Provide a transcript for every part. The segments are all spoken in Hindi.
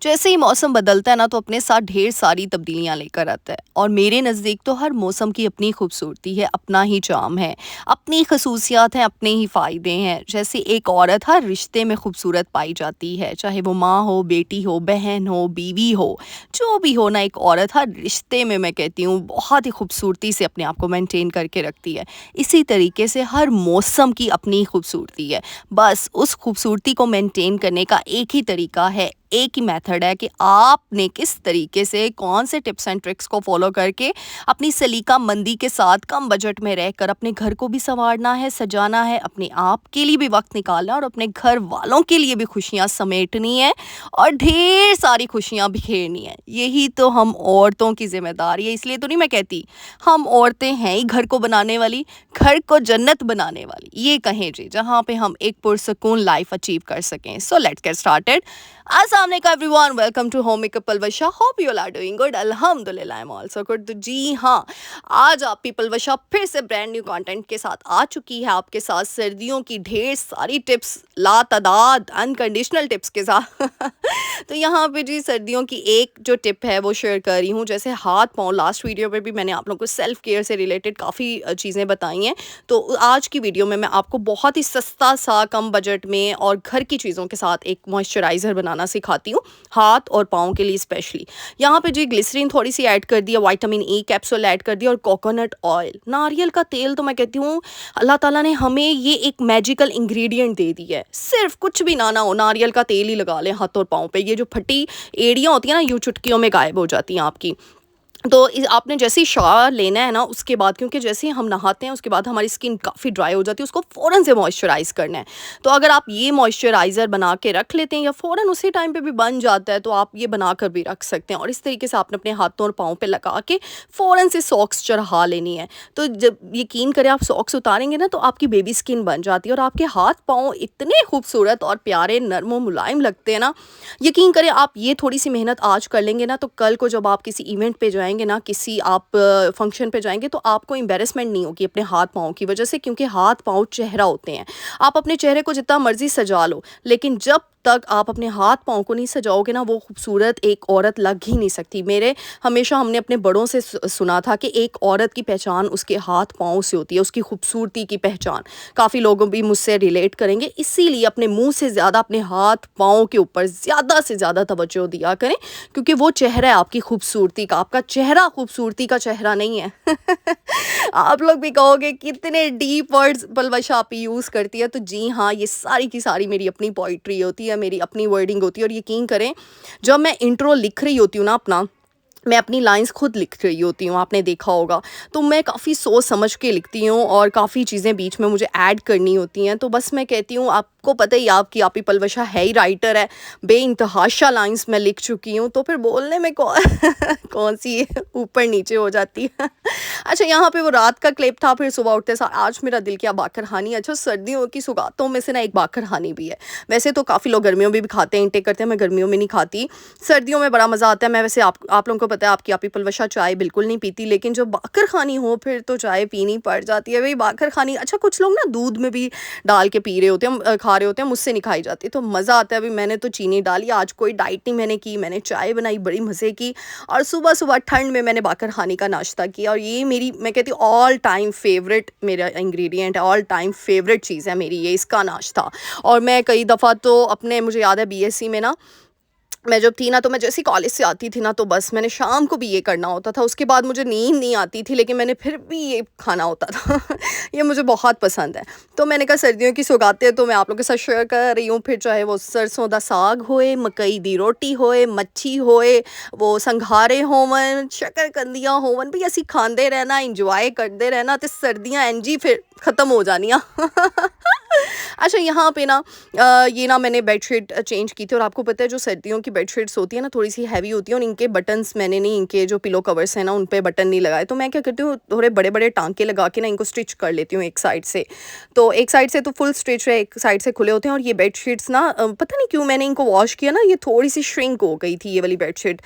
जैसे ही मौसम बदलता है ना तो अपने साथ ढेर सारी तब्दीलियां लेकर आता है और मेरे नज़दीक तो हर मौसम की अपनी खूबसूरती है, अपना ही चार्म है, अपनी खसूसियात हैं, अपने ही फ़ायदे हैं। जैसे एक औरत हर रिश्ते में खूबसूरत पाई जाती है, चाहे वो माँ हो, बेटी हो, बहन हो, बीवी हो, जो भी हो ना, एक औरत हर रिश्ते में मैं कहती हूँ बहुत ही खूबसूरती से अपने आप को मेंटेन करके रखती है। इसी तरीके से हर मौसम की अपनी खूबसूरती है। बस उस खूबसूरती को मेंटेन करने का एक ही तरीका है, एक ही मेथड है कि आपने किस तरीके से कौन से टिप्स एंड ट्रिक्स को फॉलो करके अपनी सलीका मंदी के साथ कम बजट में रहकर अपने घर को भी संवारना है, सजाना है, अपने आप के लिए भी वक्त निकालना है और अपने घर वालों के लिए भी खुशियां समेटनी है और ढेर सारी खुशियां बिखेरनी है। यही तो हम औरतों की जिम्मेदारी है। इसलिए तो नहीं मैं कहती हम औरतें हैं ही घर को बनाने वाली, घर को जन्नत बनाने वाली, ये कहें जी, जहाँ पे हम एक पुरसकून लाइफ अचीव कर सकें। So let's get started. अस्सलाम वालेकुम everyone, welcome to home makeup Palwasha. Hope you all are doing good. अल्हम्दुलिल्लाह आई एम आल्सो गुड। तो जी हाँ, आज आपकी पलवशा फिर से ब्रांड न्यू कंटेंट के साथ आ चुकी है, आपके साथ सर्दियों की ढेर सारी टिप्स, लातादाद अनकंडीशनल टिप्स के साथ। तो यहाँ पे जी सर्दियों की एक जो टिप है वो शेयर कर रही हूँ। जैसे हाथ पाँव, लास्ट वीडियो पे भी मैंने आप लोगों को सेल्फ केयर से रिलेटेड काफ़ी चीज़ें बताई हैं। तो आज की वीडियो में मैं आपको बहुत ही सस्ता सा, कम बजट में और घर की चीज़ों के साथ एक मॉइस्चराइज़र बनाना सिखाती हूँ, हाथ और पाँव के लिए स्पेशली। यहाँ पे जी ग्लिसरीन थोड़ी सी ऐड कर दिया, विटामिन ई कैप्सूल ऐड कर दिया और कोकोनट ऑयल, नारियल का तेल। तो मैं कहती हूँ अल्लाह ताला ने हमें ये एक मैजिकल इंग्रेडिएंट दे दी है। सिर्फ कुछ भी ना हो, नारियल का तेल ही लगा लें हाथ और पाँव पे। ये जो फटी एड़ियाँ होती हैं ना, यूँ चुटकियों में गायब हो जाती हैं आपकी। तो आपने जैसे ही शावर लेना है ना उसके बाद, क्योंकि जैसे ही हम नहाते हैं उसके बाद हमारी स्किन काफ़ी ड्राई हो जाती है, उसको फ़ौरन से मॉइस्चराइज़ करना है। तो अगर आप ये मॉइस्चराइज़र बना के रख लेते हैं या फ़ौरन उसी टाइम पे भी बन जाता है, तो आप ये बना कर भी रख सकते हैं। और इस तरीके से आपने अपने हाथों और पाँव पे लगा के फ़ौरन से सॉक्स चढ़ा लेनी है। तो जब यकीन करें आप सॉक्स उतारेंगे ना तो आपकी बेबी स्किन बन जाती है और आपके हाथ पाँव इतने खूबसूरत और प्यारे, नर्म और मुलायम लगते हैं ना। यकीन करें आप ये थोड़ी सी मेहनत आज कर लेंगे ना तो कल को जब आप किसी इवेंट पे जाएंगे ना, किसी आप फंक्शन पे जाएंगे, तो आपको एम्बेरसमेंट नहीं होगी अपने हाथ पाँव की वजह से, क्योंकि हाथ पाँव चेहरा होते हैं। आप अपने चेहरे को जितना मर्जी सजा लो, लेकिन जब तक आप अपने हाथ पाँव को नहीं सजाओगे ना, वो खूबसूरत एक औरत लग ही नहीं सकती। मेरे हमेशा हमने अपने बड़ों से सुना था कि एक औरत की पहचान उसके हाथ पाँव से होती है, उसकी खूबसूरती की पहचान। काफ़ी लोग भी मुझसे रिलेट करेंगे। इसीलिए अपने मुंह से ज़्यादा अपने हाथ पाँव के ऊपर ज़्यादा से ज़्यादा तवज्जो दिया करें, क्योंकि वो चेहरा है आपकी खूबसूरती का। आपका चेहरा खूबसूरती का चेहरा नहीं है। आप लोग भी कहोगे कितने डीप वर्ड्स पलवशा आप यूज़ करती है। तो जी हाँ, ये सारी की सारी मेरी अपनी पोइट्री होती है, मेरी अपनी वर्डिंग होती है। और यकीन करें, जब मैं इंट्रो लिख रही होती हूँ ना अपना, मैं अपनी लाइंस खुद लिख रही होती हूँ, आपने देखा होगा, तो मैं काफ़ी सोच समझ के लिखती हूँ और काफ़ी चीज़ें बीच में मुझे ऐड करनी होती हैं। तो बस मैं कहती हूँ, आपको पता ही आपकी आप ही पलवशा है ही राइटर है, बेइंतहाशा लाइंस मैं लिख चुकी हूँ, तो फिर बोलने में कौन सी ऊपर नीचे हो जाती है। अच्छा, यहाँ पे वो रात का क्लिप था, फिर सुबह उठते सार आज मेरा दिल किया बाकरहानी। अच्छा, सर्दियों की सौगातों में से ना एक बाकरहानी भी है। वैसे तो काफ़ी लोग गर्मियों में भी खाते हैं, इंटेक करते हैं, मैं गर्मियों में नहीं खाती, सर्दियों में बड़ा मज़ा आता है। मैं वैसे आप लोगों को पता है आपकी आप ही पलवशा चाय बिल्कुल नहीं पीती, लेकिन जब बाकरखानी हो फिर तो चाय पीनी पड़ जाती है भाई। बाकरखानी, अच्छा कुछ लोग ना दूध में भी डाल के पी रहे होते हैं, खा रहे होते हैं, मुझसे नहीं खाई जाती, तो मज़ा आता है। अभी मैंने तो चीनी डाली, आज कोई डाइट नहीं मैंने की, मैंने चाय बनाई, बड़ी मज़े की, और सुबह सुबह ठंड में मैंने बाकरखानी का नाश्ता किया। और ये मेरी, मैं कहती हूँ, ऑल टाइम फेवरेट मेरा इंग्रेडिएंट है, ऑल टाइम फेवरेट चीज़ है मेरी ये, इसका नाश्ता। और मैं कई दफ़ा तो अपने, मुझे याद है बीएससी में ना, मैं जब थी ना, तो मैं जैसे ही कॉलेज से आती थी ना, तो बस मैंने शाम को भी ये करना होता था। उसके बाद मुझे नींद नहीं आती थी, लेकिन मैंने फिर भी ये खाना होता था। ये मुझे बहुत पसंद है। तो मैंने कहा सर्दियों की सौगातें तो मैं आप लोगों के साथ शेयर कर रही हूँ। फिर चाहे वो सरसों दा साग होए, मकई दी रोटी होए, मच्छी होए, वो संघारे होवन, शकरकंदियाँ होवन, भी असी खांदे रहना, इंजॉय करते रहना, तो सर्दियाँ एनजी फिर ख़त्म हो जानियाँ। अच्छा, यहाँ पे ना ये ना मैंने बेडशीट चेंज की थी, और आपको पता है जो सर्दियों की बेडशीट्स होती है ना थोड़ी सी हैवी होती है, और इनके बटन्स मैंने नहीं, इनके जो पिलो कवर्स हैं ना उन पे बटन नहीं लगाए। तो मैं क्या करती हूँ, थोड़े बड़े बड़े टांके लगा के ना इनको स्टिच कर लेती हूँ एक साइड से। तो एक साइड से तो फुल स्टिच है, एक साइड से खुले होते हैं। और ये बेडशीट्स ना पता नहीं क्यों मैंने इनको वॉश किया ना, ये थोड़ी सी श्रिंक हो गई थी ये वाली बेडशीट।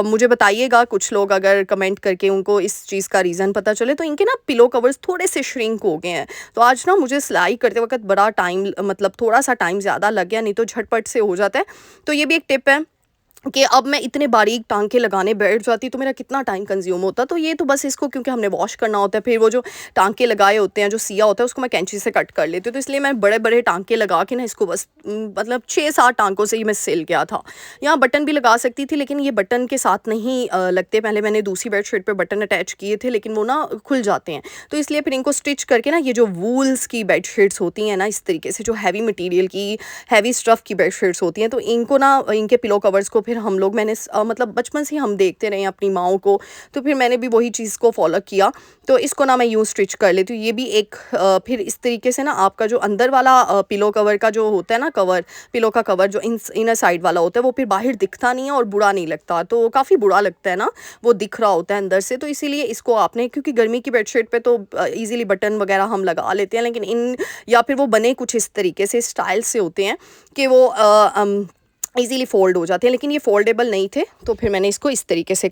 मुझे बताइएगा कुछ लोग अगर कमेंट करके उनको इस चीज़ का रीज़न पता चले। तो इनके ना पिलो कवर्स थोड़े से श्रिंक हो गए हैं। तो आज ना मुझे सिलाई करते वक्त बड़ा टाइम, मतलब थोड़ा सा टाइम ज़्यादा लग गया, नहीं तो झटपट से हो जाता है। तो ये भी एक टिप है। कि अब मैं इतने बारीक टाँके लगाने बैठ जाती तो मेरा कितना टाइम कंज़्यूम होता। तो ये तो बस इसको क्योंकि हमने वॉश करना होता है, फिर वो जो टाँके लगाए होते हैं, जो सिया होता है उसको मैं कैंची से कट कर लेती हूँ। तो इसलिए मैं बड़े-बड़े टाँके लगा के ना इसको बस मतलब 6-7 टाँकों से ही मैं सिल गया था। यहाँ बटन भी लगा सकती थी, लेकिन ये बटन के साथ नहीं लगते। पहले मैंने दूसरी बेडशीट पे बटन अटैच किए थे, लेकिन वो ना खुल जाते हैं। तो इसलिए फिर इनको स्टिच करके ना, ये जो वूल्स की बेडशीट्स होती हैं ना, इस तरीके से जो हैवी मटीरियल की, हैवी स्टफ़ की बेडशीट्स होती हैं, तो इनको ना, इनके पिलो कवर्स को फिर हम लोग मतलब बचपन से ही हम देखते रहे हैं अपनी माँओं को, तो फिर मैंने भी वही चीज़ को फ़ॉलो किया। तो इसको ना मैं यूँ स्टिच कर लेती हूँ। ये भी एक फिर इस तरीके से ना आपका जो अंदर वाला पिलो कवर का जो होता है ना कवर, पिलो का कवर जो इनर साइड वाला होता है, वो फिर बाहर दिखता नहीं है और बुरा नहीं लगता। तो काफ़ी बुरा लगता है ना, वो दिख रहा होता है अंदर से। तो इसीलिए इसको आपने, क्योंकि गर्मी की बेडशीट पे तो ईज़िली बटन वगैरह हम लगा लेते हैं, लेकिन इन, या फिर वो बने कुछ इस तरीके से स्टाइल से होते हैं कि वो ईज़िली फ़ोल्ड हो जाते हैं, लेकिन ये फ़ोल्डेबल नहीं थे, तो फिर मैंने इसको इस तरीके से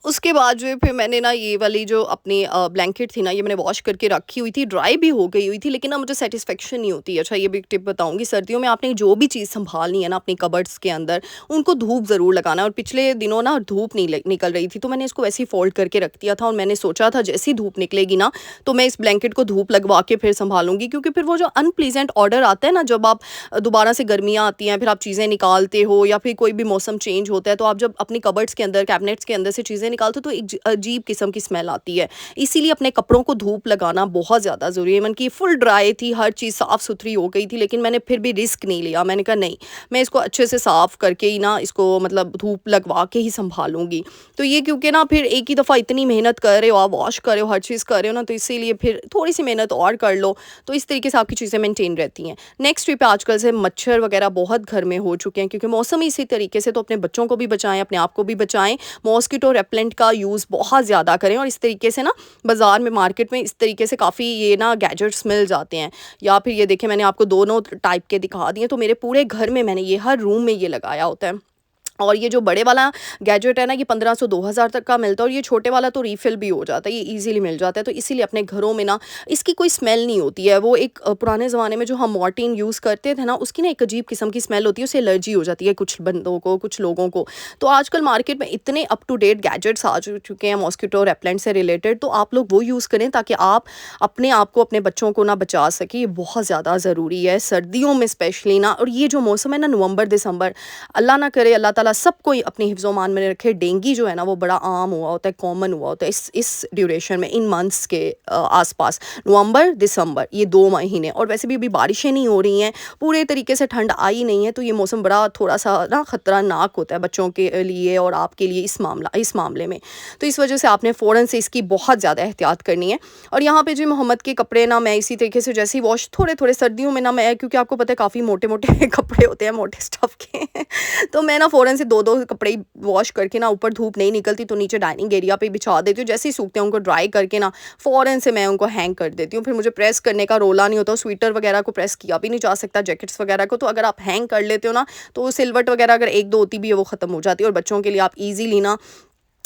उसके बाद जो है फिर मैंने ना ये वाली जो अपनी ब्लैंकेट थी ना, ये मैंने वॉश करके रखी हुई थी, ड्राई भी हो गई हुई थी, लेकिन ना मुझे सेटिस्फेक्शन नहीं होती है। अच्छा, ये भी एक टिप बताऊंगी, सर्दियों में आपने जो भी चीज़ संभालनी है ना अपनी कबर्ड्स के अंदर, उनको धूप ज़रूर लगाना है। और पिछले दिनों ना धूप नहीं निकल रही थी, तो मैंने इसको वैसे ही फोल्ड करके रख दिया था, और मैंने सोचा था जैसी धूप निकलेगी ना, तो मैं इस ब्लैंकेट को धूप लगवा के फिर संभालूंगी, क्योंकि फिर वो जो अनप्लीजेंट ऑर्डर आता है ना, जब आप दोबारा से गर्मियाँ आती हैं, फिर आप चीज़ें निकालते हो, या फिर कोई भी मौसम चेंज होता है, तो आप जब अपनी कबर्ड्स के अंदर, कैबिनेट्स के अंदर से चीज़ें निकालते हो, तो एक अजीब किस्म की स्मेल आती है। इसीलिए अपने कपड़ों को धूप लगाना बहुत ज़्यादा ज़रूरी है। इवन कि फुल ड्राई थी, हर चीज़ साफ़ सुथरी हो गई थी, लेकिन मैंने फिर भी रिस्क नहीं लिया। मैंने कहा नहीं, मैं इसको अच्छे से साफ़ करके ही ना, इसको मतलब धूप लगवा के ही संभालूंगी। तो ये क्योंकि ना फिर एक ही दफ़ा इतनी मेहनत कर रहे हो आप, वॉश कर रहे हो, हर चीज़ कर रहे हो ना, तो इसीलिए फिर थोड़ी सी मेहनत और कर लो, तो इस तरीके से आपकी चीज़ें मेंटेन रहती हैं। नेक्स्ट ट्रिप पे, आजकल से मच्छर वगैरह बहुत घर में हो चुके हैं, क्योंकि मौसम ही इसी तरीके से, तो अपने बच्चों को भी बचाएं, अपने आप को भी बचाएं। मॉस्किटो रेपेलेंट का यूज़ बहुत ज़्यादा करें, और इस तरीके से ना बाज़ार में, मार्केट में इस तरीके से काफ़ी ये ना गैजेट्स मिल जाते हैं। या फिर ये देखिए, मैंने आपको दोनों टाइप के दिखा दिए, तो मेरे पूरे घर में मैंने ये हर रूम में ये लगाया होता है। और ये जो बड़े वाला गैजेट है ना, ये 1500-2000 तक का मिलता है, और ये छोटे वाला तो रीफ़िल भी हो जाता है, ये ईज़िली मिल जाता है। तो इसीलिए अपने घरों में ना इसकी कोई स्मेल नहीं होती है। वो एक पुराने ज़माने में जो हम मॉर्टिन यूज़ करते थे ना, उसकी ना एक अजीब किस्म की स्मेल होती है, उससे एलर्जी हो जाती है कुछ बंदों को, कुछ लोगों को। तो आजकल मार्केट में इतने अप टू डेट गैजेट्स आ चुके हैं मॉस्किटो रेपेलेंट से रिलेटेड, तो आप लोग वो यूज़ करें, ताकि आप अपने आप को, अपने बच्चों को ना बचा सकें। ये बहुत ज़्यादा ज़रूरी है सर्दियों में स्पेशली ना। और ये जो मौसम है ना, नवंबर दिसंबर, अल्लाह ना करे, अल्लाह ताला सबको ही अपने हिफ्ज़-ओ-मान में रखे। डेंगू जो है ना, वो बड़ा आम हुआ होता है, कॉमन हुआ होता है इस ड्यूरेशन में, इन मंथ्स के आसपास, नवंबर दिसंबर, ये 2 महीने। और वैसे भी अभी बारिशें नहीं हो रही हैं, पूरे तरीके से ठंड आई नहीं है, तो ये मौसम बड़ा थोड़ा-सा ना ख़तरनाक होता है बच्चों के लिए और आपके लिए, इस मामले में। तो इस वजह से आपने फ़ौरन से इसकी बहुत ज़्यादा एहतियात करनी है। और यहाँ पे जो मोहम्मद के कपड़े ना, मैं इसी तरीके से जैसे ही वॉश, थोड़े-थोड़े सर्दियों में ना मैं, क्योंकि आपको पता है काफ़ी मोटे-मोटे कपड़े होते हैं, मोटे स्टफ़ के तो मैं ना फ़ौरन से 2-2 कपड़े ही वॉश करके ना, ऊपर धूप नहीं निकलती तो नीचे डाइनिंग एरिया पे बिछा देती हूँ। जैसे ही सूखते हैं उनको ड्राई करके ना, फ़ौरन से मैं उनको हैंग कर देती हूँ। फिर मुझे प्रेस करने का रोला नहीं होता। स्वेटर वगैरह को प्रेस किया भी नहीं जा सकता, जैकेट्स वगैरह को। तो अगर आप हैंग कर लेते हो ना, तो सिलवट वगैरह अगर 1-2 होती भी है, वो ख़त्म हो जाती है। और बच्चों के लिए आप ईज़िली ना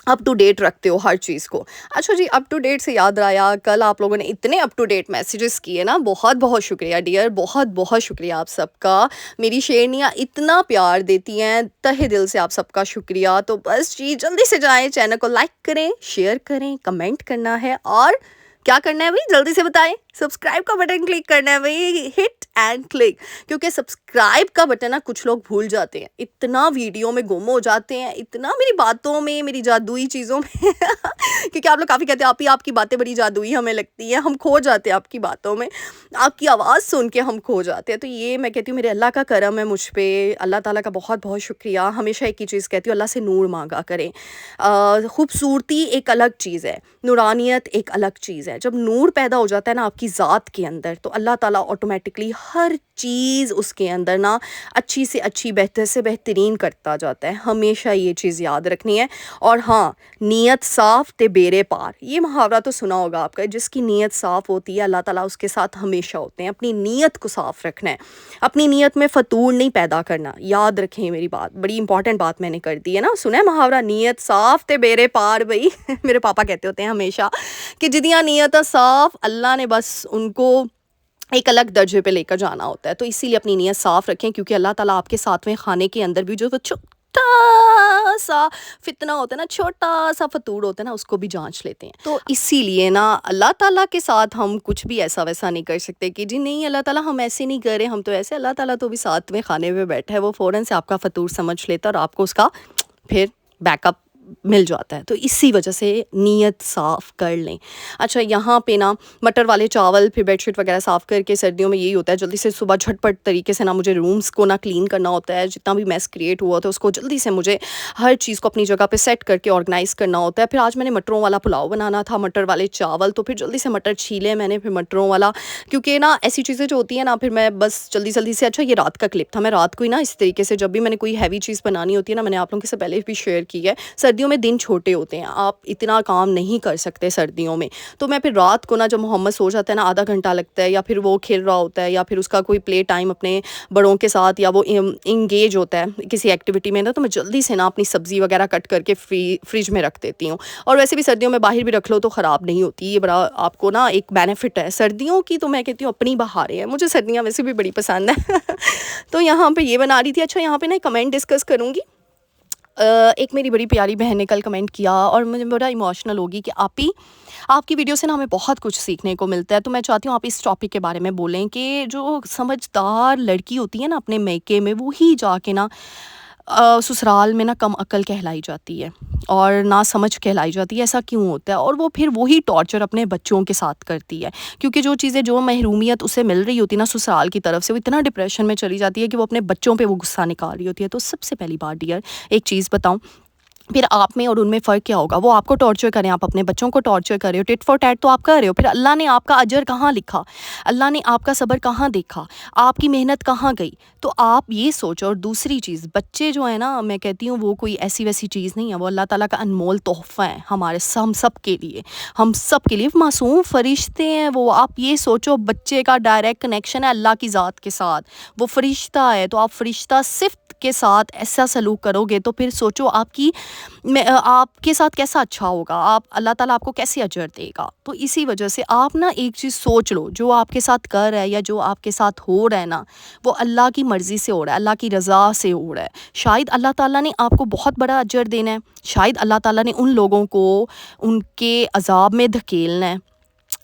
अप टू डेट रखते हो हर चीज़ को। अच्छा जी, अप टू डेट से याद आया, कल आप लोगों ने इतने अप टू डेट मैसेजेस किए ना, बहुत बहुत शुक्रिया डियर, बहुत बहुत शुक्रिया आप सबका। मेरी शेरनियाँ इतना प्यार देती हैं, तहे दिल से आप सबका शुक्रिया। तो बस जी, जल्दी से जाएं, चैनल को लाइक करें, शेयर करें, कमेंट करना है, और क्या करना है भाई, जल्दी से बताएं। सब्सक्राइब का बटन क्लिक करना है भाई, हिट एंड क्लिक। क्योंकि सब्सक्राइब का बटन ना कुछ लोग भूल जाते हैं, इतना वीडियो में गुम हो जाते हैं, इतना मेरी बातों में, मेरी जादुई चीज़ों में क्योंकि आप लोग काफ़ी कहते हैं आप ही, आपकी बातें बड़ी जादुई हमें लगती हैं, हम खो जाते हैं आपकी बातों में, आपकी आवाज़ सुन के हम खो जाते हैं। तो ये मैं कहती हूँ मेरे अल्लाह का करम है मुझ पे, अल्लाह ताला का बहुत बहुत शुक्रिया। हमेशा एक ही चीज़ कहती हूँ, अल्लाह से नूर मांगा करें। खूबसूरती एक अलग चीज़ है, नूरानियत एक अलग चीज़ है। जब नूर पैदा हो जाता है ना आपकी ज़ात के अंदर, तो अल्लाह ताला ऑटोमेटिकली हर चीज़ उसके अंदर ना अच्छी से अच्छी, बेहतर से बेहतरीन करता जाता है। हमेशा ये चीज़ याद रखनी है। और हाँ, नीयत साफ़ ते बेरे पार, ये मुहावरा तो सुना होगा आपका। जिसकी नीयत साफ़ होती है, अल्लाह ताला उसके साथ हमेशा होते हैं। अपनी नीयत को साफ़ रखना है, अपनी नीयत में फतूर नहीं पैदा करना। याद रखें मेरी बात, बड़ी इंपॉर्टेंट बात मैंने कर दी है ना। सुना है मुहावरा, नीयत साफ़ ते बेरे पार भाई मेरे पापा कहते होते हैं हमेशा कि जिदियाँ नीयत साफ़, अल्लाह ने बस उनको एक अलग दर्जे पे लेकर जाना होता है। तो इसीलिए अपनी नीयत साफ़ रखें, क्योंकि अल्लाह ताला आपके सातवें खाने के अंदर भी जो वो छुपता सा फितना होता है ना, छोटा सा फतूर होता है ना, उसको भी जांच लेते हैं। तो इसीलिए ना अल्लाह ताला के साथ हम कुछ भी ऐसा वैसा नहीं कर सकते कि जी नहीं अल्लाह ताला हम ऐसे नहीं कर रहे, हम तो ऐसे। अल्लाह ताला तो भी साथ में खाने में बैठा है, वो फ़ौरन से आपका फतूर समझ लेता है और आपको उसका फिर बैकअप मिल जाता है। तो इसी वजह से नीयत साफ़ कर लें। अच्छा, यहाँ पे ना मटर वाले चावल फिर बेडशीट वगैरह साफ़ करके, सर्दियों में यही होता है जल्दी से सुबह झटपट तरीके से ना मुझे रूम्स को ना क्लीन करना होता है, जितना भी मैस क्रिएट हुआ था उसको जल्दी से मुझे हर चीज़ को अपनी जगह पे सेट करके ऑर्गेनाइज़ करना होता है। फिर आज मैंने मटरों वाला पुलाव बनाना था, मटर वाले चावल, तो फिर जल्दी से मटर छीले मैंने, फिर मटरों वाला, क्योंकि ना ऐसी चीज़ें जो होती हैं ना, फिर मैं बस जल्दी से। अच्छा, ये रात का क्लिप था, मैं रात को ही ना इस तरीके से जब भी मैंने कोई हैवी चीज़ बनानी होती है ना, मैंने आप लोगों के साथ पहले भी शेयर की है, सर्दियों में दिन छोटे होते हैं, आप इतना काम नहीं कर सकते सर्दियों में। तो मैं फिर रात को ना जब मोहम्मद सो जाता है ना, आधा घंटा लगता है, या फिर वो खेल रहा होता है, या फिर उसका कोई प्ले टाइम अपने बड़ों के साथ, या वो इंगेज होता है किसी एक्टिविटी में ना, तो मैं जल्दी से ना अपनी सब्ज़ी वगैरह कट करके फ्रिज में रख देती हूँ। और वैसे भी सर्दियों में बाहर भी रख लो तो ख़राब नहीं होती, ये बड़ा आपको ना एक बेनिफिट है सर्दियों की। तो मैं कहती हूँ अपनी बहारें हैं, मुझे सर्दियाँ वैसे भी बड़ी पसंद है। तो यहाँ पे ये बना रही थी। अच्छा, यहाँ पे ना कमेंट डिस्कस करूँगी। एक मेरी बड़ी प्यारी बहन ने कल कमेंट किया और मुझे बड़ा इमोशनल होगी कि आपी, आपकी वीडियो से ना हमें बहुत कुछ सीखने को मिलता है। तो मैं चाहती हूँ आप इस टॉपिक के बारे में बोलें कि जो समझदार लड़की होती है ना अपने मैके में, वो ही जाके ना ससुराल में ना कम अक्ल कहलाई जाती है और ना समझ कहलाई जाती है। ऐसा क्यों होता है? और वो फिर वही टॉर्चर अपने बच्चों के साथ करती है, क्योंकि जो चीज़ें, जो महरूमियत उसे मिल रही होती है ना ससुराल की तरफ से, वो इतना डिप्रेशन में चली जाती है कि वो अपने बच्चों पे वो गुस्सा निकाल रही होती है। तो सबसे पहली बात डियर, एक चीज़ बताऊँ, फिर आप में और उनमें फ़र्क क्या होगा? वो आपको टॉर्चर करें, आप अपने बच्चों को टॉर्चर कर रहे हो, टिट फॉर टैट तो आप कर रहे हो। फिर अल्लाह ने आपका अजर कहाँ लिखा? अल्लाह ने आपका सब्र कहाँ देखा? आपकी मेहनत कहाँ गई? तो आप ये सोचो। और दूसरी चीज़, बच्चे जो है ना, मैं कहती हूँ वो कोई ऐसी वैसी चीज़ नहीं है, वो अल्लाह ताला का अनमोल तोहफ़ा है हमारे हम सब के लिए, हम सब के लिए मासूम फ़रिश्ते हैं वो। आप ये सोचो, बच्चे का डायरेक्ट कनेक्शन है अल्लाह की ज़ात के साथ, वो फ़रिश्ता है। तो आप फ़रिश्ता सिफ़त के साथ ऐसा सलूक करोगे तो फिर सोचो आपके साथ कैसा अच्छा होगा, आप अल्लाह ताला आपको कैसे अजर देगा। तो इसी वजह से आप ना एक चीज़ सोच लो, जो आपके साथ कर रहा है या जो आपके साथ हो रहा है ना, वो अल्लाह की मर्ज़ी से हो रहा है, अल्लाह की रज़ा से हो रहा है। शायद अल्लाह ताला ने आपको बहुत बड़ा अजर देना है, शायद अल्लाह ताला ने उन लोगों को उनके अज़ाब में धकेलना है।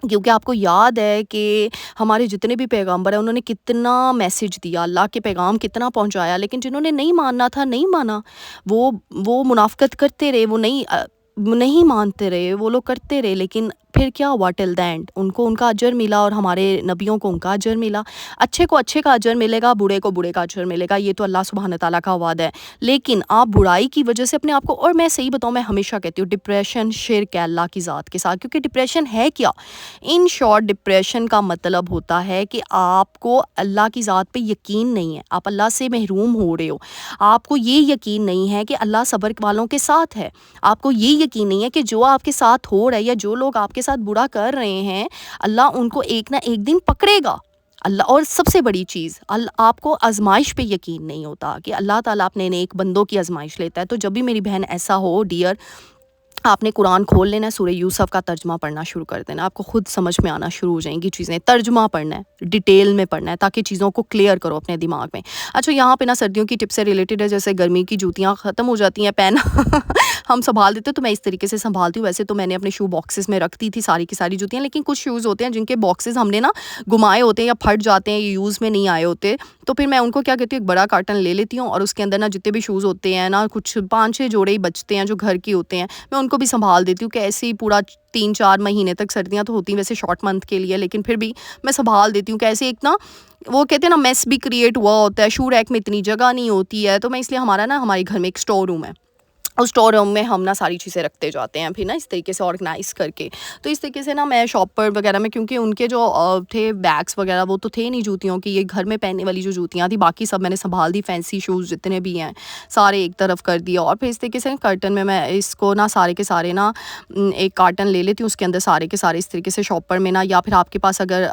क्योंकि आपको याद है कि हमारे जितने भी पैगंबर हैं, उन्होंने कितना मैसेज दिया, अल्लाह के पैगाम कितना पहुंचाया, लेकिन जिन्होंने नहीं मानना था नहीं माना। वो मुनाफ़िक़त करते रहे, वो नहीं मानते रहे, वो लोग करते रहे। लेकिन फिर क्या हुआ? टिल द एंड उनको उनका अजर मिला और हमारे नबियों को उनका अजर मिला। अच्छे को अच्छे का अजर मिलेगा, बुरे को बुरे का अजर मिलेगा, ये तो अल्लाह सुब्हान तआला का वादा है। लेकिन आप बुराई की वजह से अपने आप को, और मैं सही बताऊँ, मैं हमेशा कहती हूँ डिप्रेशन शिर्क है अल्लाह की ज़ात के साथ। क्योंकि डिप्रेशन है क्या? इन शॉर्ट, डिप्रेशन का मतलब होता है कि आपको अल्लाह की ज़ात पे यकीन नहीं है, आप अल्लाह से महरूम हो रहे हो। आपको ये यकीन नहीं है कि अल्लाह सब्र वालों के साथ है। आपको ये यकीन नहीं है कि जो आपके साथ हो रहा है या जो लोग आपके साथ बुरा कर रहे हैं, अल्लाह उनको एक ना एक दिन पकड़ेगा। अल्लाह, और सबसे बड़ी चीज़, आपको आजमाइश पे यकीन नहीं होता कि अल्लाह ताला अपने नेक बंदों की आजमाइश लेता है। तो जब भी मेरी बहन ऐसा हो डियर, आपने कुरान खोल लेना, सूरह यूसुफ का तर्जुमा पढ़ना शुरू कर देना, आपको खुद समझ में आना शुरू हो जाएंगी चीज़ें। तर्जुमा पढ़ना है, डिटेल में पढ़ना है, ताकि चीज़ों को क्लियर करो अपने दिमाग में। अच्छा, यहाँ पे ना सर्दियों की टिप्स से रिलेटेड है, जैसे गर्मी की जूतियाँ ख़त्म हो जाती हैं पहनना हम संभाल देते, तो मैं इस तरीके से संभालती हूँ। वैसे तो मैंने अपने शू बॉक्सेस में रखती थी सारी की सारी जूतियाँ, लेकिन कुछ शूज़ होते हैं जिनके बॉक्सेस हमने ना घुमाए होते हैं या फट जाते हैं, यूज़ में नहीं आए होते, तो फिर मैं उनको क्या कहती हूँ, एक बड़ा कार्टन ले लेती हूँ और उसके अंदर ना जितने भी शूज़ होते हैं ना, कुछ 5-6 जोड़े ही बचते हैं जो घर की होते हैं, मैं उनको भी संभाल देती हूँ कि ऐसे ही पूरा 3-4 महीने तक। सर्दियाँ तो होती हैं वैसे शॉर्ट मंथ के लिए, लेकिन फिर भी मैं संभाल देती हूँ कि ऐसे एक ना, वो कहते हैं ना, मेस भी क्रिएट हुआ होता है, शू रैक में इतनी जगह नहीं होती है, तो मैं इसलिए हमारे घर में एक स्टोर रूम है, उस स्टोर रूम में हम ना सारी चीज़ें रखते जाते हैं फिर ना इस तरीके से ऑर्गेनाइज़ करके। तो इस तरीके से ना मैं शॉप पर वगैरह में, क्योंकि उनके जो थे बैग्स वगैरह, वो तो थे नहीं जूतियों की, ये घर में पहनने वाली जो जूतियाँ थी, बाकी सब मैंने संभाल दी। फैंसी शूज़ जितने भी हैं सारे एक तरफ कर दिया। और फिर इस तरीके से कर्टन में मैं इसको ना सारे के सारे ना एक कार्टन ले लेती हूँ, उसके अंदर सारे के सारे इस तरीके से शॉपर में ना, या फिर आपके पास अगर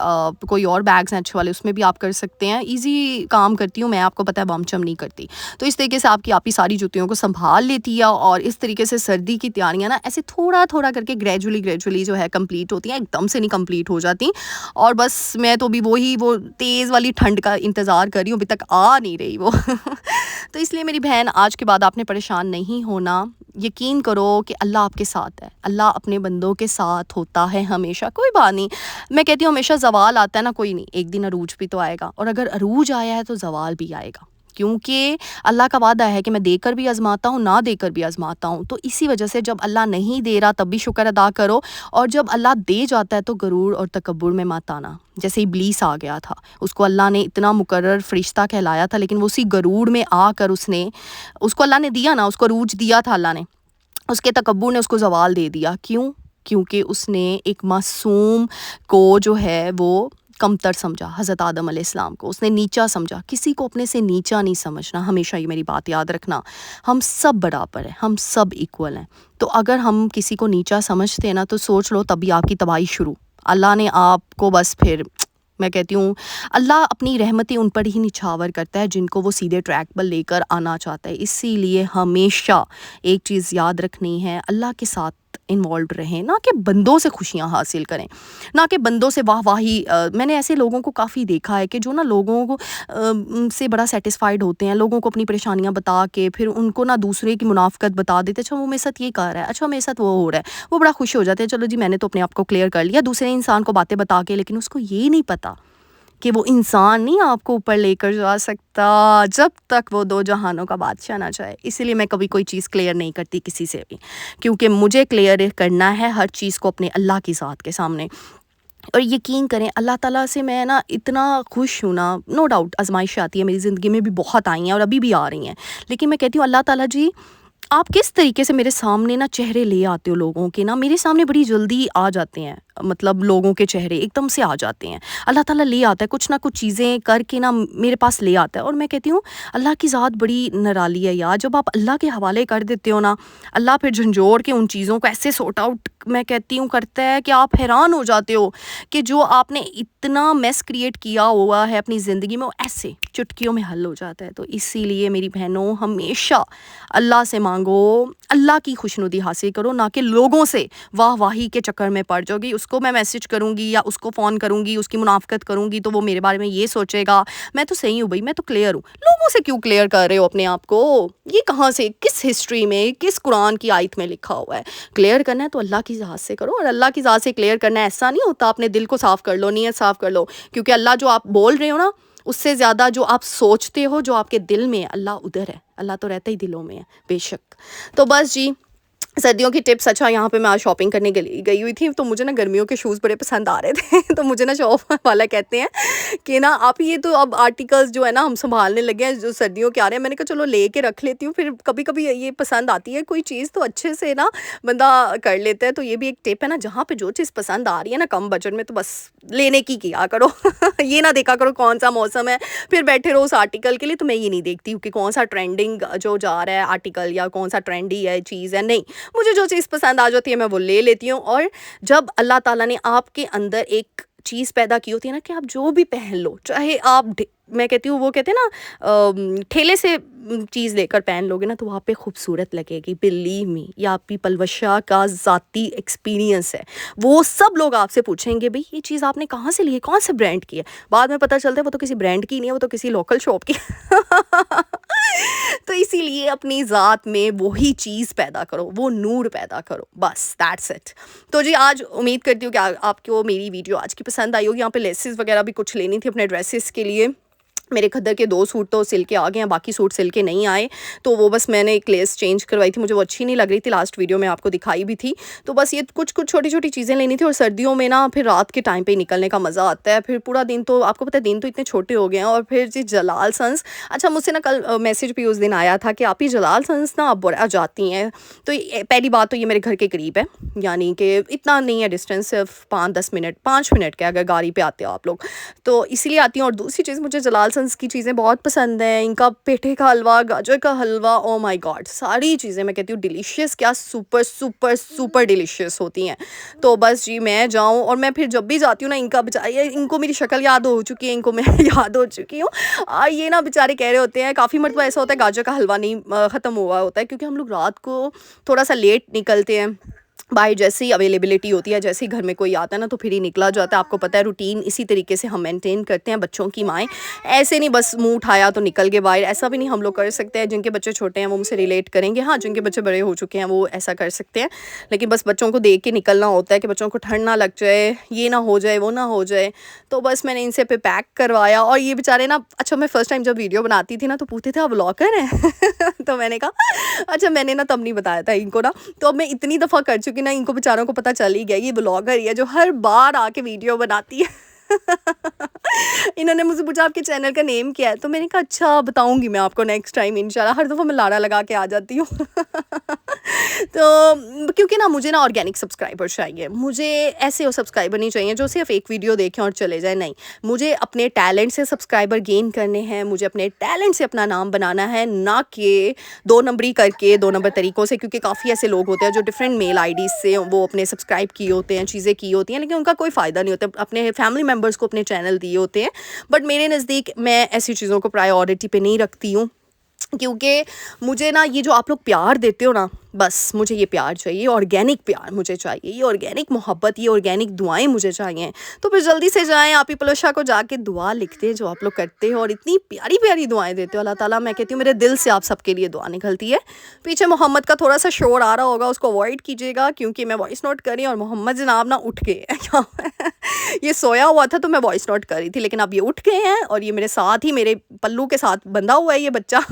कोई और बैग्स हैं अच्छे वाले, उसमें भी आप कर सकते हैं। ईजी काम करती हूँ मैं, आपको पता है बम चम नहीं करती। तो इस तरीके से आपकी सारी जूतियों को संभाल लेती है और इस तरीके से सर्दी की तैयारियाँ ना ऐसे थोड़ा-थोड़ा करके ग्रेजुअली जो है कंप्लीट होती हैं, एकदम से नहीं कंप्लीट हो जाती। और बस मैं तो अभी वो तेज़ वाली ठंड का इंतज़ार कर रही हूँ, अभी तक आ नहीं रही वो। तो इसलिए मेरी बहन, आज के बाद आपने परेशान नहीं होना। यकीन करो कि अल्लाह आपके साथ है। अल्लाह अपने बंदों के साथ होता है हमेशा। कोई बात नहीं, मैं कहती हूँ हमेशा ज़वाल आता है ना, कोई नहीं, एक दिन अरूज भी तो आएगा, और अगर अरूज आया है तो ज़वाल भी आएगा। क्योंकि अल्लाह का वादा है कि मैं देकर भी आज़माता हूँ, ना देकर भी आज़माता हूँ। तो इसी वजह से जब अल्लाह नहीं दे रहा तब भी शुक्र अदा करो, और जब अल्लाह दे जाता है तो गरूर और तकब्बुर में मत आना। जैसे इब्लीस आ गया था, उसको अल्लाह ने इतना मुकर्रर फ़रिश्ता कहलाया था, लेकिन वो उसी गरूर में आकर उसको अल्लाह ने दिया ना, उसको अरूज दिया था अल्लाह ने, उसके तकब्बुर ने उसको ज़वाल दे दिया। क्यों? क्योंकि उसने एक मासूम को जो है वो कमतर समझा, हज़रत आदम अलैहिस्सलाम को उसने नीचा समझा। किसी को अपने से नीचा नहीं समझना, हमेशा ये मेरी बात याद रखना। हम सब बराबर हैं, हम सब इक्वल हैं। तो अगर हम किसी को नीचा समझते हैं ना, तो सोच लो तभी आपकी तबाही शुरू। अल्लाह ने आपको बस फिर, मैं कहती हूँ, अल्लाह अपनी रहमतें उन पर ही निछावर करता है जिनको वो सीधे ट्रैक पर लेकर आना चाहता है। इसीलिए हमेशा एक चीज़ याद रखनी है, अल्लाह के साथ इन्वॉल्व रहें, ना कि बंदों से खुशियाँ हासिल करें, ना कि बंदों से वाहवाही। मैंने ऐसे लोगों को काफ़ी देखा है कि जो ना लोगों को से बड़ा सेटिस्फाइड होते हैं, लोगों को अपनी परेशानियाँ बता के फिर उनको ना दूसरे की मुनाफ़कत बता देते, अच्छा वो मेरे साथ ये कर रहा है, अच्छा मेरे साथ वो हो रहा है, वो बड़ा खुश हो जाते हैं, चलो जी मैंने तो अपने आप को क्लियर कर लिया दूसरे इंसान को बातें बता के। लेकिन उसको ये नहीं पता कि वो इंसान नहीं आपको ऊपर लेकर जा सकता जब तक वो दो जहानों का बादशाह ना चाहे। इसीलिए मैं कभी कोई चीज़ क्लियर नहीं करती किसी से भी, क्योंकि मुझे क्लियर करना है हर चीज़ को अपने अल्लाह की ज़ात के सामने। और यकीन करें, अल्लाह ताला से मैं ना इतना खुश हूँ ना, नो डाउट आजमाइश आती है मेरी ज़िंदगी में भी, बहुत आई हैं और अभी भी आ रही हैं। लेकिन मैं कहती हूँ अल्लाह ताला जी, आप किस तरीके से मेरे सामने ना चेहरे ले आते हो लोगों के, ना मेरे सामने बड़ी जल्दी आ जाते हैं, मतलब लोगों के चेहरे एकदम से आ जाते हैं। अल्लाह ताला ले आता है कुछ ना कुछ चीज़ें करके ना मेरे पास ले आता है। और मैं कहती हूँ अल्लाह की ज़ात बड़ी निराली है यार। जब आप अल्लाह के हवाले कर देते हो ना, अल्लाह फिर झंझोड़ के उन चीज़ों को ऐसे सॉर्ट आउट, मैं कहती हूँ, करता है कि आप हैरान हो जाते हो कि जो आपने इतना मेस क्रिएट किया हुआ है अपनी ज़िंदगी में, वो ऐसे चुटकियों में हल हो जाता है। तो इसीलिए मेरी बहनों, हमेशा अल्लाह से मांगो, अल्लाह की खुशनुदी हासिल करो, ना कि लोगों से वाहवाही के चक्कर में पड़ जाओगी। उसको मैं मैसेज करूँगी या उसको फ़ोन करूँगी, उसकी मुनाफ़कत करूँगी तो वो मेरे बारे में ये सोचेगा, मैं तो सही हूँ भाई, मैं तो क्लियर हूँ। लोगों से क्यों क्लियर कर रहे हो अपने आप को? ये कहाँ से, किस हिस्ट्री में, किस कुरान की आयत में लिखा हुआ है? क्लियर करना है तो अल्लाह की ज़ात से करो, और अल्लाह की ज़ात से क्लियर करना है, ऐसा नहीं होता अपने दिल को साफ़ कर लो, नीयत साफ़ कर लो, क्योंकि अल्लाह जो आप बोल रहे हो ना, उससे ज़्यादा जो आप सोचते हो, जो आपके दिल में है, अल्लाह उधर है। अल्लाह तो रहता ही दिलों में है, बेशक। तो बस जी, सर्दियों की टिप्स। अच्छा, यहाँ पे मैं आज शॉपिंग करने गई हुई थी, तो मुझे ना गर्मियों के शूज़ बड़े पसंद आ रहे थे। तो मुझे ना शॉप वाला कहते हैं कि ना आप ये तो अब आर्टिकल्स जो है ना हम संभालने लगे हैं जो सर्दियों के आ रहे हैं। मैंने कहा चलो लेके रख लेती हूँ, फिर कभी कभी ये पसंद आती है कोई चीज़ तो अच्छे से ना बंदा कर लेता है। तो ये भी एक टिप है ना, जहाँ पे जो चीज़ पसंद आ रही है ना कम बजट में, तो बस लेने की किया करो। ये ना देखा करो कौन सा मौसम है फिर बैठे रहो उस आर्टिकल के लिए। तो मैं ये नहीं देखती हूँ कि कौन सा ट्रेंडिंग जो जा रहा है आर्टिकल या कौन सा ट्रेंडी है चीज़ है, नहीं, मुझे जो चीज़ पसंद आ जाती है मैं वो ले लेती हूँ। और जब अल्लाह ताला ने आपके अंदर एक चीज़ पैदा की होती है ना कि आप जो भी पहन लो, चाहे आप मैं कहती हूँ, वो कहते हैं ना ठेले से चीज़ लेकर पहन लोगे ना तो वहाँ पे खूबसूरत लगेगी, बिलीव मी। या आपकी पलवशा का ज़ाती एक्सपीरियंस है, वो सब लोग आपसे पूछेंगे भाई ये चीज़ आपने कहाँ से ली है, कौन से ब्रांड की है। बाद में पता चलता है वो तो किसी ब्रांड की नहीं है, वो तो किसी लोकल शॉप की। तो इसीलिए अपनी ज़ात में वही चीज़ पैदा करो, वो नूर पैदा करो, बस दैट्स इट। तो जी आज उम्मीद करती हूँ कि आपको मेरी वीडियो आज की पसंद आई होगी। यहाँ पे लेसेस वगैरह भी कुछ लेनी थी अपने ड्रेसेस के लिए। मेरे खद्दर के 2 सूट तो सिल के आ गए हैं, बाकी सूट सिल के नहीं आए, तो वो बस मैंने एक लेस चेंज करवाई थी, मुझे वो अच्छी नहीं लग रही थी, लास्ट वीडियो में आपको दिखाई भी थी। तो बस ये कुछ छोटी-छोटी चीज़ें लेनी थी। और सर्दियों में ना फिर रात के टाइम पे निकलने का मज़ा आता है, फिर पूरा दिन तो आपको पता है दिन तो इतने छोटे हो गए हैं। और फिर जी जलाल सन्स, अच्छा मुझसे ना कल मैसेज भी उस दिन आया था कि आप ही जलाल सन्स ना आप बड़ा जाती हैं। तो पहली बात तो ये मेरे घर के करीब है, यानी कि इतना नहीं है डिस्टेंस, सिर्फ 5 मिनट का अगर गाड़ी पे आते हो आप लोग, तो इसीलिए आती हूँ। और दूसरी चीज़, मुझे जलाल सन्स कज़न्स की चीज़ें बहुत पसंद हैं, इनका पेठे का हलवा, गाजर का हलवा, ओह माय गॉड! सारी चीज़ें मैं कहती हूँ डिलीशियस, क्या सुपर, सुपर, सुपर डिलीशियस होती हैं। तो बस जी मैं जाऊँ, और मैं फिर जब भी जाती हूँ ना, इनका बेचा ये इनको मेरी शक्ल याद हो चुकी है, इनको मैं याद हो चुकी हूँ। ये ना बेचारे कह रहे होते हैं, काफ़ी मरतबा ऐसा होता है गाजर का हलवा नहीं ख़त्म हुआ होता है, क्योंकि हम लोग रात को थोड़ा-सा लेट निकलते हैं। बाय जैसे ही अवेलेबिलिटी होती है, जैसे ही घर में कोई आता है ना, तो फिर ही निकला जाता है। आपको पता है रूटीन इसी तरीके से हम मेंटेन करते हैं बच्चों की माएँ। ऐसे नहीं बस मुँह उठाया तो निकल गए बाहर, ऐसा भी नहीं हम लोग कर सकते हैं। जिनके बच्चे छोटे हैं वो मुझसे रिलेट करेंगे, हाँ, जिनके बच्चे बड़े हो चुके हैं वो ऐसा कर सकते हैं। लेकिन बस बच्चों को देख के निकलना होता है कि बच्चों को ठंड ना लग जाए, ये ना हो जाए, वो ना हो जाए। तो बस मैंने इनसे पे पैक करवाया, और ये बेचारे ना, अच्छा मैं फर्स्ट टाइम जब वीडियो बनाती थी ना, तो पूछते थे आप व्लॉगर हैं? तो मैंने कहा अच्छा, मैंने ना तब नहीं बताया था इनको ना। तो अब मैं इतनी दफ़ा कर चुकी ना, इनको बेचारों को पता चल ही गया, ये ब्लॉगर ही है जो हर बार आके वीडियो बनाती है। इन्होंने मुझसे पूछा आपके चैनल का नेम क्या है? तो मैंने कहा अच्छा बताऊँगी मैं आपको नेक्स्ट टाइम इंशाल्लाह। हर दफ़ा मैं लाड़ा लगा के आ जाती हूँ। तो क्योंकि ना मुझे ना ऑर्गेनिक सब्सक्राइबर चाहिए। मुझे ऐसे सब्सक्राइबर नहीं चाहिए जो सिर्फ़ एक वीडियो देखें और चले जाएँ, नहीं। मुझे अपने टैलेंट से सब्सक्राइबर गेन करने हैं, मुझे अपने टैलेंट से अपना नाम बनाना है, ना कि 2 नंबरी करके 2 नंबर तरीकों से, क्योंकि काफ़ी ऐसे लोग होते हैं जो डिफरेंट मेल आईडीज़ से वो अपने सब्सक्राइब किए होते हैं, चीज़ें की होती हैं, लेकिन उनका कोई फ़ायदा नहीं होता। अपने फैमिली मेंबर्स को अपने चैनल दिए होते हैं। बट मेरे नज़दीक मैं ऐसी चीज़ों को प्रायोरिटी पे नहीं रखती हूँ, क्योंकि मुझे ना ये जो आप लोग प्यार देते हो ना, बस मुझे ये प्यार चाहिए, ऑर्गेनिक प्यार मुझे चाहिए, ये ऑर्गेनिक मोहब्बत, ये ऑर्गेनिक दुआएं मुझे चाहिए। तो फिर जल्दी से जाएं आप ही पलोशा को जाके दुआ लिखते हैं जो आप लोग करते हो, और इतनी प्यारी प्यारी दुआएं देते हो। अल्लाह ताला, मैं कहती हूँ मेरे दिल से आप सबके लिए दुआ निकलती है। पीछे मोहम्मद का थोड़ा सा शोर आ रहा होगा, उसको अवॉइड कीजिएगा, क्योंकि मैं वॉइस नोट करी और मोहम्मद जनाब ना उठ गए हैं। ये सोया हुआ था तो मैं वॉइस नोट कर रही थी, लेकिन अब ये उठ गए हैं, और ये मेरे साथ ही, मेरे पल्लू के साथ बंधा हुआ है ये बच्चा।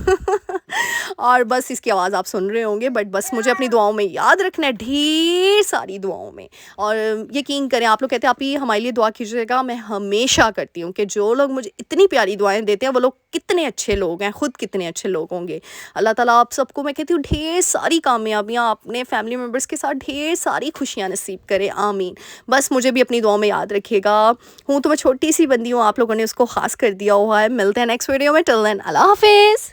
और बस इसकी आवाज़ आप सुन रहे होंगे। बट बस मुझे अपनी दुआओं में याद रखना है, ढेर सारी दुआओं में। और यकीन करें, आप लोग कहते हैं आप ही हमारे लिए दुआ कीजिएगा, मैं हमेशा करती हूँ कि जो लोग मुझे इतनी प्यारी दुआएं देते हैं वो लोग कितने अच्छे लोग हैं, खुद कितने अच्छे लोग होंगे। अल्लाह ताला आप सबको, मैं कहती हूँ, ढेर सारी कामयाबियाँ, अपने फैमिली मेम्बर्स के साथ ढेर सारी खुशियाँ नसीब करे, आमीन। बस मुझे भी अपनी दुआओं में याद रखिएगा। हूँ तो मैं छोटी सी बंदी हूँ, आप लोगों ने उसको ख़ास कर दिया हुआ है। मिलते हैं नेक्स्ट वीडियो में, टिल देन अल्लाह हाफिज़।